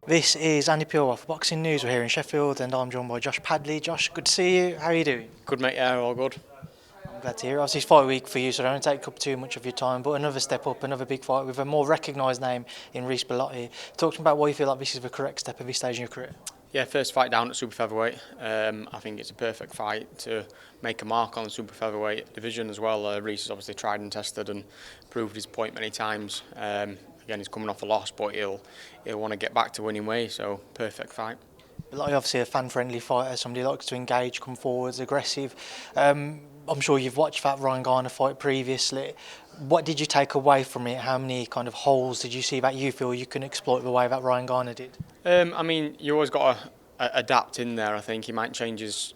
This is Andi Purewal for Boxing News. We're here in Sheffield and I'm joined by Josh Padley. Josh, good to see you. How are you doing? Good mate, yeah, all good. I'm glad to hear. Obviously it's fight week for you, so I don't take up too much of your time, but another step up, another big fight with a more recognised name in Reece Bellotti. Talk to me about why you feel like this is the correct step at this stage in your career. Yeah, first fight down at super-featherweight. I think it's a perfect fight to make a mark on the super-featherweight division as well. Reece has obviously tried and tested and proved his point many times. Again, he's coming off a loss, but he'll want to get back to winning ways, so perfect fight. Bellotti obviously a fan-friendly fighter, somebody who likes to engage, come forwards, aggressive. I'm sure you've watched that Ryan Garner fight previously. What did you take away from it? How many kind of holes did you see that you feel you can exploit the way that Ryan Garner did? I mean, you always got to adapt in there. I think he might change his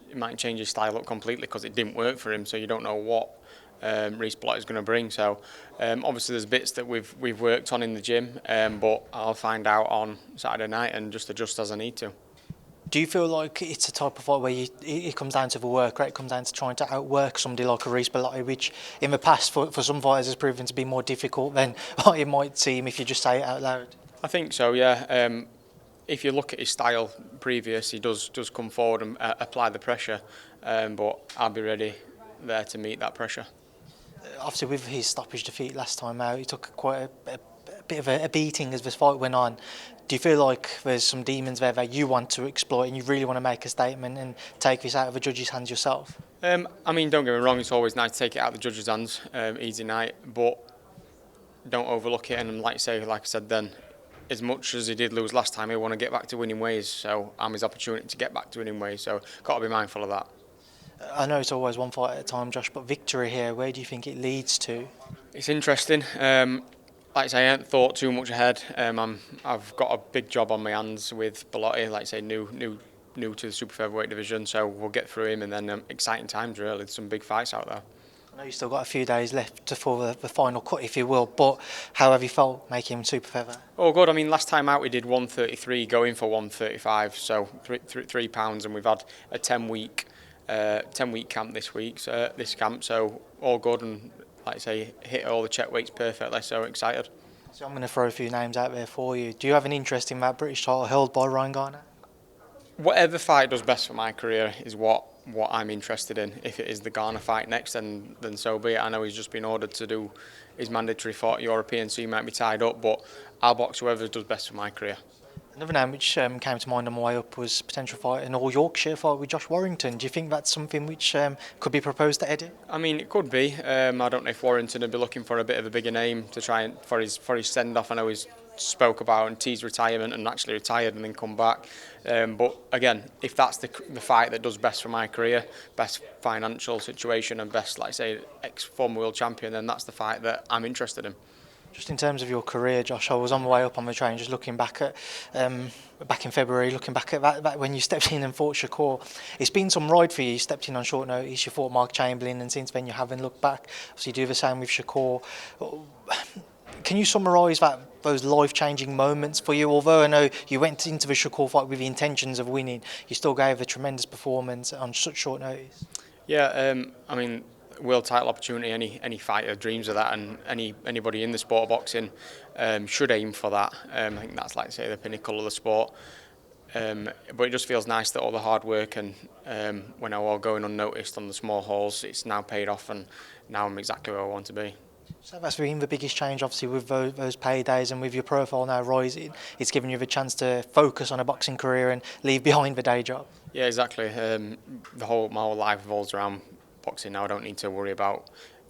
style up completely because it didn't work for him. So you don't know what Reece Bellotti is going to bring. So obviously there's bits that we've worked on in the gym, but I'll find out on Saturday night and just adjust as I need to. Do you feel like it's a type of fight where it comes down to the work rate, it comes down to trying to outwork somebody like a Reece Bellotti, which in the past for some fighters has proven to be more difficult than what it might seem if you just say it out loud? I think so, yeah. If you look at his style previous, he does come forward and apply the pressure, but I'll be ready there to meet that pressure. Obviously with his stoppage defeat last time out, he took quite a bit of a beating as this fight went on. Do you feel like there's some demons there that you want to exploit and you really want to make a statement and take this out of the judges' hands yourself? I mean, don't get me wrong, it's always nice to take it out of the judges' hands, easy night, but don't overlook it. And like I said then, as much as he did lose last time, he'll want to get back to winning ways, so I'm his opportunity to get back to winning ways, so got to be mindful of that. I know it's always one fight at a time, Josh, but victory here, where do you think it leads to? It's interesting. Like I say, I haven't thought too much ahead. I've got a big job on my hands with Bellotti, like I say, new to the super featherweight division, so we'll get through him, and then exciting times really. There's some big fights out there. I know you've still got a few days left for the final cut, if you will, but how have you felt making him super feather? Oh, good. I mean, last time out we did 133, going for 135, so £3, and we've had a 10-week camp this week, so all good, and like I say, hit all the check weights perfectly, so excited. So I'm going to throw a few names out there for you. Do you have an interest in that British title held by Ryan Garner? Whatever fight does best for my career is what I'm interested in. If it is the Garner fight next, then so be it. I know he's just been ordered to do his mandatory for European, so he might be tied up, but I'll box whoever does best for my career. Another name which came to mind on my way up was potential fight, an all Yorkshire fight with Josh Warrington. Do you think that's something which could be proposed to Eddie? I mean, it could be. I don't know if Warrington would be looking for a bit of a bigger name to try and for his send off. I know he's spoke about and teased retirement and actually retired and then come back. But again, if that's the fight that does best for my career, best financial situation and best, like I say, ex-former world champion, then that's the fight that I'm interested in. Just in terms of your career, Josh, I was on my way up on the train just looking back at, back in February, looking back at that when you stepped in and fought Shakur. It's been some ride for you. You stepped in on short notice, you fought Mark Chamberlain, and since then you haven't looked back. Obviously, you do the same with Shakur. Can you summarise those life-changing moments for you? Although I know you went into the Shakur fight with the intentions of winning, you still gave a tremendous performance on such short notice. Yeah, I mean, world title opportunity, any fighter dreams of that, and anybody in the sport of boxing should aim for that. I think that's, like I say, the pinnacle of the sport. But it just feels nice that all the hard work and when I was going unnoticed on the small halls, it's now paid off, and now I'm exactly where I want to be. So that's been the biggest change, obviously, with those paydays and with your profile now rising. It's given you the chance to focus on a boxing career and leave behind the day job. Yeah, exactly. My whole life revolves around boxing now. I don't need to worry about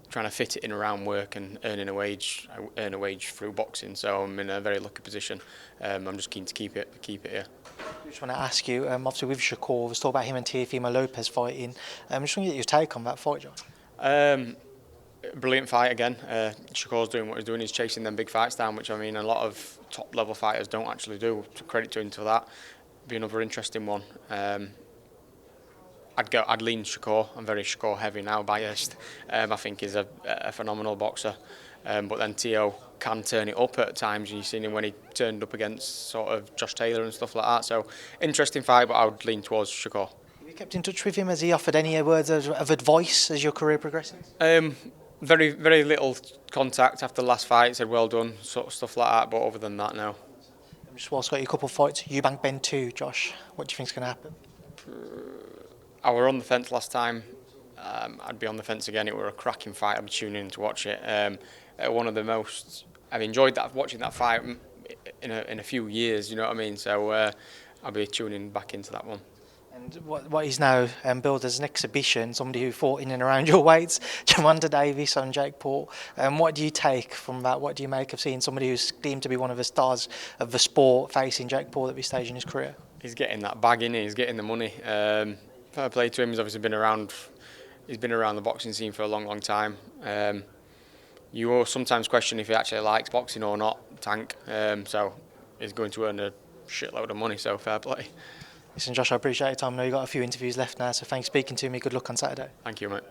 trying to fit it in around work and earning a wage. I earn a wage through boxing, so I'm in a very lucky position. I'm just keen to keep it here. I just want to ask you, obviously with Shakur, we've talked about him and Teofimo Lopez fighting. I just want to get your take on that fight, John. Brilliant fight again. Shakur's doing what he's doing. He's chasing them big fights down, which I mean a lot of top level fighters don't actually do. Credit to him for that. Be another interesting one. I'd lean Shakur. I'm very Shakur heavy now, biased. I think he's a phenomenal boxer. But then Teo can turn it up at times. You've seen him when he turned up against sort of Josh Taylor and stuff like that. So interesting fight, but I would lean towards Shakur. Have you kept in touch with him? Has he offered any words of advice as your career progresses? Very, very little contact after the last fight. He said well done, sort of stuff like that. But other than that, no. Just whilst got you a couple of fights, Eubank Benn 2, Josh. What do you think's going to happen? I were on the fence last time. I'd be on the fence again. It were a cracking fight. I'd be tuning in to watch it. One of the most I've enjoyed watching that fight in a few years. You know what I mean? So I'll be tuning back into that one. And what is now billed as an exhibition, somebody who fought in and around your weights, Jamanda Davis on Jake Paul. What do you take from that? What do you make of seeing somebody who's deemed to be one of the stars of the sport facing Jake Paul at this stage in his career? He's getting that bag in. He's getting the money. Fair play to him. He's obviously been around. He's been around the boxing scene for a long, long time. You will sometimes question if he actually likes boxing or not. Tank. So he's going to earn a shitload of money. So fair play. Listen, Josh, I appreciate your time. I know you've got a few interviews left now, so thanks for speaking to me. Good luck on Saturday. Thank you, mate.